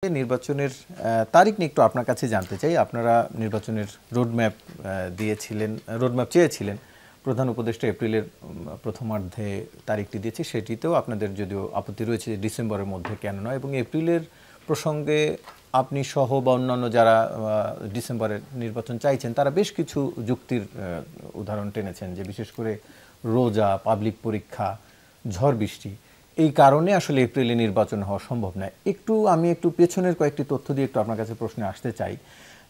নির্বাচনের তারিখ নিয়ে একটু আপনার কাছে জানতে চাই। আপনারা নির্বাচনের রোডম্যাপ দিয়েছিলেন, রোডম্যাপ চেয়েছিলেন। প্রধান উপদেষ্টা এপ্রিলের প্রথমার্ধে তারিখটি দিয়েছে, সেটিতেও আপনাদের যদিও আপত্তি রয়েছে ডিসেম্বরের মধ্যে কেন নয়, এবং এপ্রিলের প্রসঙ্গে আপনি সহ বা অন্যান্য যারা ডিসেম্বরের নির্বাচন চাইছেন তারা বেশ কিছু যুক্তির উদাহরণ টেনেছেন, যে বিশেষ করে রোজা, পাবলিক পরীক্ষা, ঝড় বৃষ্টি, এই কারণে আসলে এপ্রিলে নির্বাচন হওয়া সম্ভব নয়। আমি একটু পেছনের কয়েকটি তথ্য দিয়ে একটু আপনার কাছে প্রশ্নে আসতে চাই।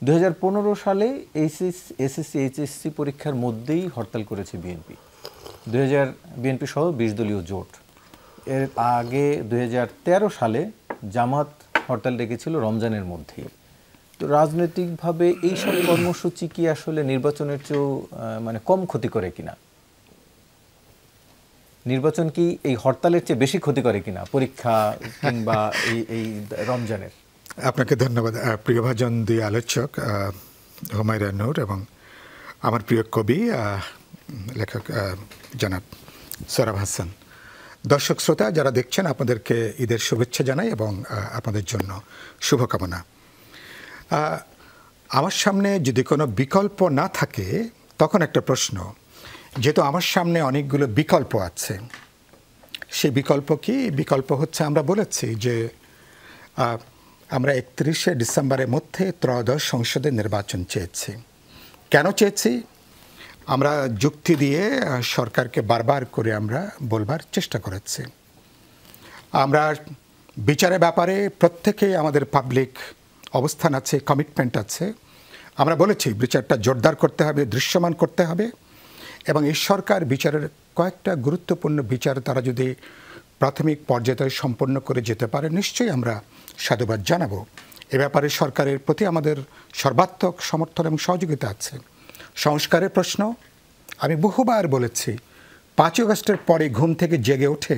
2015 সালে এসএসসি এইচএসসি পরীক্ষার মধ্যেই হরতাল করেছে বিএনপি, বিএনপি সহ 20 দলীয় জোট। এর আগে 2013 সালে জামাত হরতাল ডেকেছিল রমজানের মধ্যেই। তো রাজনৈতিকভাবে এইসব কর্মসূচি কি আসলে নির্বাচনের চেয়েও মানে কম ক্ষতি করে কিনা? নির্বাচন কি এই হরতালের চেয়ে বেশি ক্ষতি করে কিনা পরীক্ষা কিংবা এই রমজানের? আপনাকে ধন্যবাদ। প্রিয়ভাজন দুই আলোচক হুমায়রা নূর এবং আমার প্রিয় কবি লেখক জনাব সোহরাব হাসান। দর্শক শ্রোতা যারা দেখছেন, আপনাদেরকে ঈদের শুভেচ্ছা জানাই এবং আপনাদের জন্য শুভকামনা। আমার সামনে যদি কোনো বিকল্প না থাকে তখন একটা প্রশ্ন, যেহেতু আমার সামনে অনেকগুলো বিকল্প আছে, সেই বিকল্প কি? বিকল্প হচ্ছে, আমরা বলেছি যে আমরা 31শে ডিসেম্বরের মধ্যে ত্রয়োদশ সংসদের নির্বাচন চেয়েছি। কেন চেয়েছি? আমরা যুক্তি দিয়ে সরকারকে বারবার করে আমরা বলবার চেষ্টা করেছি। আমরা বিচারের ব্যাপারে প্রত্যেকেই আমাদের পাবলিক অবস্থান আছে, কমিটমেন্ট আছে। আমরা বলেছি বিচারটা জোরদার করতে হবে, দৃশ্যমান করতে হবে, এবং এই সরকার বিচারের কয়েকটা গুরুত্বপূর্ণ বিচার তারা যদি প্রাথমিক পর্যায়ে সম্পন্ন করে যেতে পারে, নিশ্চয়ই আমরা সাধুবাদ জানাবো। এ ব্যাপারে সরকারের প্রতি আমাদের সর্বাত্মক সমর্থন এবং সহযোগিতা আছে। সংস্কারের প্রশ্ন আমি বহুবার বলেছি, 5 আগস্টের পরে ঘুম থেকে জেগে উঠে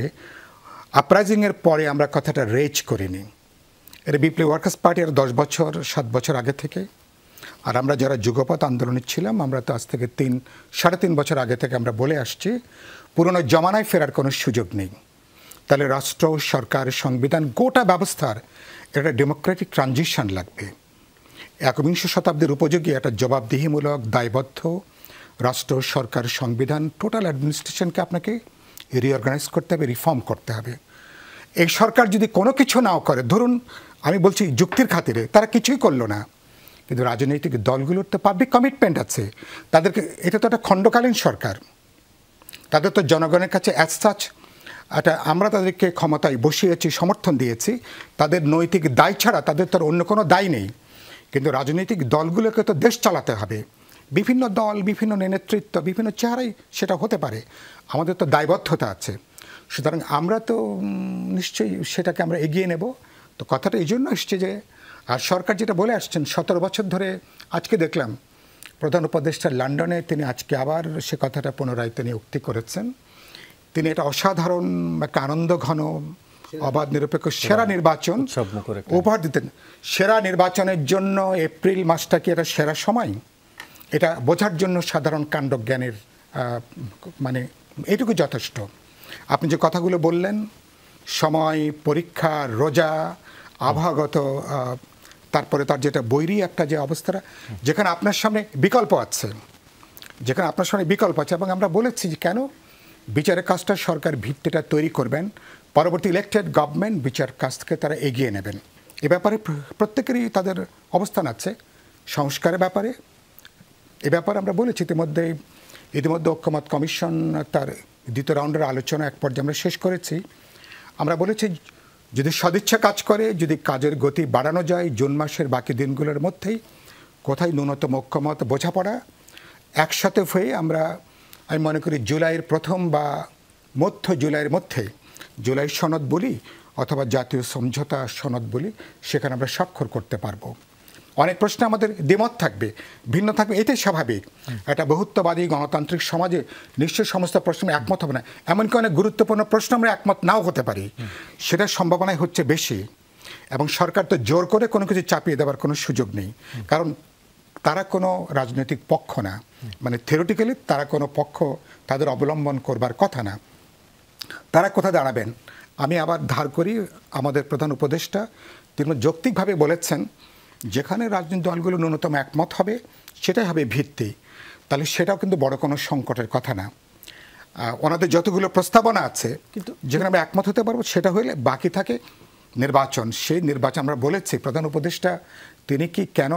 আপরাইজিংয়ের পরে আমরা কথাটা রেজ করিনি। এর বিপ্লবী ওয়ার্কার্স পার্টি আর 10 বছর 7 বছর আগে থেকে, আর আমরা যারা যুগপৎ আন্দোলনে ছিলাম আমরা তো আজ থেকে 3-3.5 বছর আগে থেকে আমরা বলে আসছি, পুরনো জমানায় ফেরার কোনো সুযোগ নেই। তাহলে রাষ্ট্র, সরকার, সংবিধান, গোটা ব্যবস্থার একটা ডেমোক্রেটিক ট্রানজিশন লাগবে। 21 শতাব্দীর উপযোগী একটা জবাবদিহিমূলক, দায়বদ্ধ রাষ্ট্র, সরকার, সংবিধান, টোটাল অ্যাডমিনিস্ট্রেশনকে আপনাকে রিঅর্গানাইজ করতে হবে, রিফর্ম করতে হবে। এই সরকার যদি কোনো কিছু নাও করে, ধরুন আমি বলছি যুক্তির খাতিরে, তারা কিছুই করলো না, কিন্তু রাজনৈতিক দলগুলোর তো পাবলিক কমিটমেন্ট আছে, তাদেরকে, এটা তো একটা খণ্ডকালীন সরকার, তাদের তো জনগণের কাছে অ্যাজ সাচ আমরা তাদেরকে ক্ষমতায় বসিয়েছি, সমর্থন দিয়েছি, তাদের নৈতিক দায় ছাড়া তাদের তো অন্য কোনো দায় নেই। কিন্তু রাজনৈতিক দলগুলোকে তো দেশ চালাতে হবে, বিভিন্ন দল, বিভিন্ন নেতৃত্ব, বিভিন্ন চেহারাই সেটা হতে পারে, আমাদের তো দায়বদ্ধতা আছে। সুতরাং আমরা তো নিশ্চয়ই সেটাকে আমরা এগিয়ে নেব। তো কথাটা এই জন্য এসছে যে, আর সরকার যেটা বলে আসছেন 17 বছর ধরে, আজকে দেখলাম প্রধান উপদেষ্টা লন্ডনে তিনি আজকে আবার সে কথাটা পুনরায় তিনি উক্তি করেছেন। তিনি এটা অসাধারণ একটা আনন্দ ঘন, অবাধ, নিরপেক্ষ সেরা নির্বাচন উপহার দিতেন। সেরা নির্বাচনের জন্য এপ্রিল মাসটা কি এটা সেরা সময়? এটা বোঝার জন্য সাধারণ কাণ্ডজ্ঞানের মানে এইটুকু যথেষ্ট। আপনি যে কথাগুলো বললেন, সময়, পরীক্ষা, রোজা, আবহাওয়াগত, তারপরে তার যেটা বৈরী একটা যে অবস্থাটা, যেখানে আপনার সামনে বিকল্প আছে, এবং আমরা বলেছি যে কেন বিচারের কাজটা সরকার ভিত্তিটা তৈরি করবেন, পরবর্তী ইলেক্টেড গভর্নমেন্ট বিচার কাজকে তারা এগিয়ে নেবেন। এ ব্যাপারে প্রত্যেকেরই তাদের অবস্থান আছে। সংস্কারের ব্যাপারে, এ ব্যাপারে আমরা বলেছি ইতিমধ্যে ঐক্যমত কমিশন তার দ্বিতীয় রাউন্ডের আলোচনা এক পর্যায়ে আমরা শেষ করেছি। আমরা বলেছি যদি সদিচ্ছা কাজ করে, যদি কাজের গতি বাড়ানো যায়, জুন মাসের বাকি দিনগুলোর মধ্যেই কোথায় ন্যূনতম ঐক্যমত, বোঝাপড়া একসাথে হয়ে আমি মনে করি জুলাইয়ের প্রথম বা মধ্য জুলাইয়ের মধ্যে, জুলাই সনদ বলি অথবা জাতীয় সমঝোতা সনদ বলি, সেখানে আমরা স্বাক্ষর করতে পারবো। অনেক প্রশ্নে আমাদের দ্বিমত থাকবে, ভিন্ন থাকবে, এটাই স্বাভাবিক। একটা বহুত্ববাদী গণতান্ত্রিক সমাজে নিশ্চয়ই সমস্ত প্রশ্ন একমত হবে না, এমনকি অনেক গুরুত্বপূর্ণ প্রশ্ন আমরা একমত নাও হতে পারি, সেটার সম্ভাবনাই হচ্ছে বেশি। এবং সরকার তো জোর করে কোনো কিছু চাপিয়ে দেওয়ার কোনো সুযোগ নেই, কারণ তারা কোনো রাজনৈতিক পক্ষ না, মানে থিওরিটিক্যালি তারা কোনো পক্ষ তাদের অবলম্বন করবার কথা না। তারা কোথায় দাঁড়াবেন? আমি আবার ধার করি আমাদের প্রধান উপদেষ্টা তিনি যৌক্তিকভাবে বলেছেন যেখানে রাজনৈতিক দলগুলো ন্যূনতম একমত হবে সেটাই হবে ভিত্তি, তাহলে সেটাও কিন্তু বড় কোনো সংকটের কথা না। ওনাদের যতগুলো প্রস্তাবনা আছে কিন্তু যেখানে আমরা একমত হতে পারবো সেটা হলে বাকি থাকে নির্বাচন। সেই নির্বাচন আমরা বলেছি প্রধান উপদেষ্টা তিনি কি কেন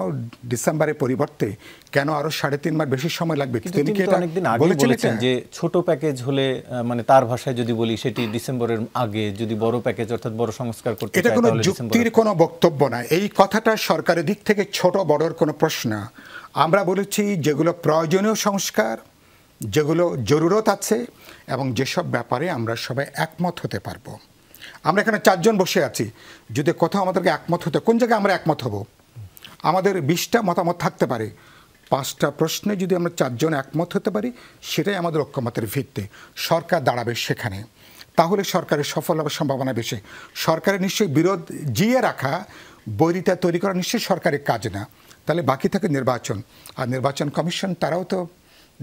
ডিসেম্বরের পরিবর্তে কেন আরো 3.5 মাস বেশি সময় লাগবে, তিনি কি এটা অনেকদিন আগে বলেছেন যে ছোট প্যাকেজ হলে, মানে তার ভাষায় যদি বলি সেটি ডিসেম্বরের আগে, যদি বড় প্যাকেজ অর্থাৎ বড় সংস্কার করতে চায় এটা কোনো যুক্তির কোনো বক্তব্য না। এই কথাটা সরকারের দিক থেকে ছোট বড়র কোনো প্রশ্ন। আমরা বলেছি যেগুলো প্রয়োজনীয় সংস্কার, যেগুলো জরুরত আছে এবং যেসব ব্যাপারে আমরা সবাই একমত হতে পারবো। আমরা এখানে 4 জন বসে আছি, যদি কোথাও আমাদেরকে একমত হতে, কোন জায়গায় আমরা একমত হব? আমাদের 20টা মতামত থাকতে পারে, 5টা প্রশ্নে যদি আমরা 4 জন একমত হতে পারি সেটাই আমাদের ঐক্যমতের ভিত্তি। সরকার দাঁড়াবে সেখানে, তাহলে সরকারের সফল হওয়ার সম্ভাবনা বেশি। সরকারের নিশ্চয়ই বিরোধ জিয়ে রাখা, বৈরিতা তৈরি করা নিশ্চয়ই সরকারের কাজ না। তাহলে বাকি থাকে নির্বাচন, আর নির্বাচন কমিশন তারাও তো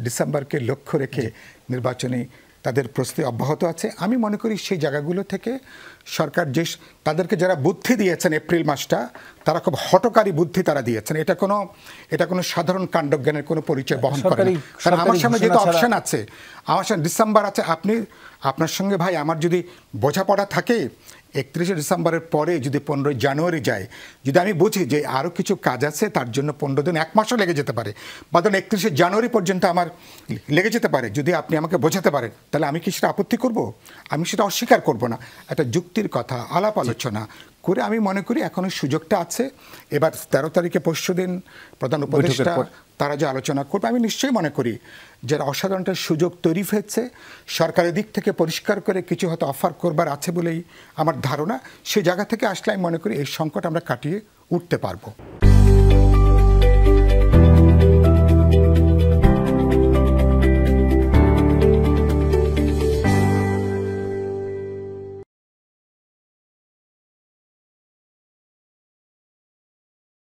ডিসেম্বরকে লক্ষ্য রেখে নির্বাচনী তাদের প্রস্তুতি অব্যাহত আছে। আমি মনে করি সেই জায়গাগুলো থেকে সরকার যে তাদেরকে যারা বুদ্ধি দিয়েছেন এপ্রিল মাসটা, তারা খুব হঠকারী বুদ্ধি তারা দিয়েছেন। এটা কোনো সাধারণ কাণ্ডজ্ঞানের কোনো পরিচয় বহন করে না। কারণ আমার সামনে যেহেতু অপশন আছে, আমার সামনে ডিসেম্বর আছে, আপনার সঙ্গে ভাই আমার যদি বোঝাপড়া থাকে 31শে ডিসেম্বরের পরে যদি 15 জানুয়ারি যায়, যদি আমি বুঝি যে আরও কিছু কাজ আছে তার জন্য 15 দিন 1 মাসও লেগে যেতে পারে, বা ধরুন 31শে জানুয়ারি পর্যন্ত আমার লেগে যেতে পারে, যদি আপনি আমাকে বোঝাতে পারেন তাহলে আমি কি সেটা আপত্তি করব? আমি সেটা অস্বীকার করব না। একটা যুক্তির কথা আলাপ আলোচনা করে আমি মনে করি এখনো সুযোগটা আছে। এবার 13 তারিখে পরশুদিন প্রধান উপদেষ্টা তারা যে আলোচনা করবে, আমি নিশ্চয়ই মনে করি যে অসাধারণ একটা সুযোগ তৈরি হয়েছে। সরকারের দিক থেকে পরিষ্কার করে কিছু হয়তো অফার করবার আছে বলেই আমার ধারণা। সেই জায়গা থেকে আসলে আমি মনে করি এই সংকট আমরা কাটিয়ে উঠতে পারবো।